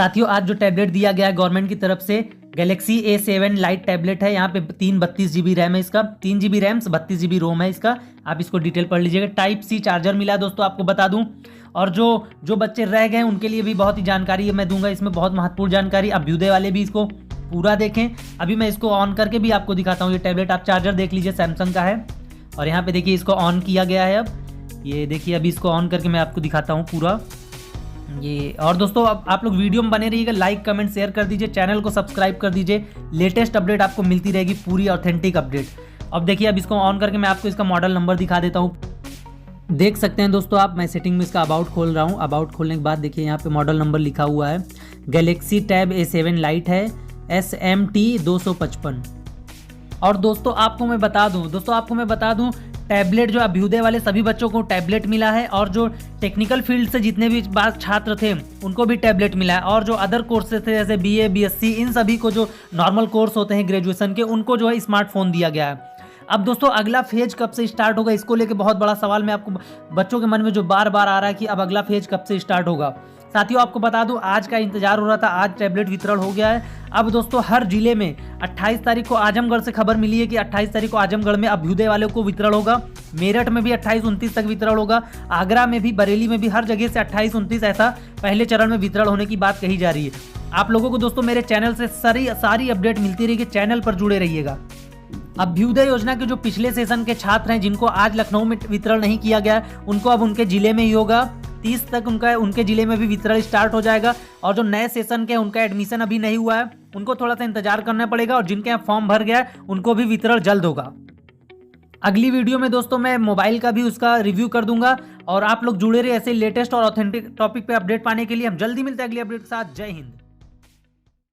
साथियों आज जो टैबलेट दिया गया है गवर्नमेंट की तरफ से गैलेक्सी A7 लाइट टैबलेट है। यहाँ पे 32 GB रैम है, इसका 3 GB रैम 32 GB रोम है इसका। आप इसको डिटेल पढ़ लीजिएगा। टाइप सी चार्जर मिला है दोस्तों, आपको बता दूं। और जो बच्चे रह गए उनके लिए भी बहुत ही जानकारी मैं दूंगा इसमें, बहुत महत्वपूर्ण जानकारी। अभ्युदय वाले भी इसको पूरा देखें। अभी मैं इसको ऑन करके भी आपको दिखाता हूँ। ये टैबलेट आप चार्जर देख लीजिए, सैमसंग का है। और यहाँ पे देखिए इसको ऑन किया गया है। अब ये देखिए, अभी इसको ऑन करके मैं आपको दिखाता हूँ पूरा ये। और दोस्तों अब आप लोग वीडियो में बने रहिएगा, लाइक कमेंट शेयर कर दीजिए, चैनल को सब्सक्राइब कर दीजिए। लेटेस्ट अपडेट आपको मिलती रहेगी, पूरी ऑथेंटिक अपडेट। अब देखिए, अब इसको ऑन करके मैं आपको इसका मॉडल नंबर दिखा देता हूँ। देख सकते हैं दोस्तों आप, मैं सेटिंग में इसका अबाउट खोल रहा हूँ। अबाउट खोलने के बाद देखिए यहाँ पे मॉडल नंबर लिखा हुआ है, गैलेक्सी टैब A7 लाइट है, SMT 255। और दोस्तों आपको मैं बता दूं टैबलेट जो अभ्युदय वाले सभी बच्चों को टैबलेट मिला है, और जो टेक्निकल फील्ड से जितने भी छात्र थे उनको भी टैबलेट मिला है। और जो अदर कोर्सेज थे जैसे BA BSc, इन सभी को जो नॉर्मल कोर्स होते हैं ग्रेजुएशन के, उनको जो है स्मार्टफोन दिया गया है। अब दोस्तों अगला फेज कब से स्टार्ट होगा, इसको लेके बहुत बड़ा सवाल मैं आपको, बच्चों के मन में जो बार बार आ रहा है कि अब अगला फेज कब से स्टार्ट होगा। साथियों आपको बता दूं, आज का इंतजार हो रहा था, आज टैबलेट वितरण हो गया है। अब दोस्तों हर जिले में 28 तारीख को आजमगढ़ से खबर मिली है कि 28 तारीख को आजमगढ़ में अभ्युदय वालों को वितरण होगा। मेरठ में भी 28-29 तक वितरण होगा। आगरा में भी, बरेली में भी, हर जगह से 28-29 ऐसा पहले चरण में वितरण होने की बात कही जा रही है। आप लोगों को दोस्तों मेरे चैनल से सारी अपडेट मिलती रहेगी, चैनल पर जुड़े रहिएगा। अभ्युदय योजना के जो पिछले सेशन के छात्र हैं जिनको आज लखनऊ में वितरण नहीं किया गया, उनको अब उनके जिले में ही होगा। 30 तक उनके जिले में भी वितरण स्टार्ट हो जाएगा। और जो नए सेशन के उनका एडमिशन अभी नहीं हुआ है, उनको थोड़ा सा इंतजार करना पड़ेगा। और जिनके यहाँ फॉर्म भर गया है उनको भी वितरण जल्द होगा। अगली वीडियो में दोस्तों मैं मोबाइल का भी उसका रिव्यू कर दूंगा। और आप लोग जुड़े रहे ऐसे लेटेस्ट और ऑथेंटिक टॉपिक पे अपडेट पाने के लिए। हम जल्दी मिलते हैं अगली अपडेट के साथ। जय हिंद।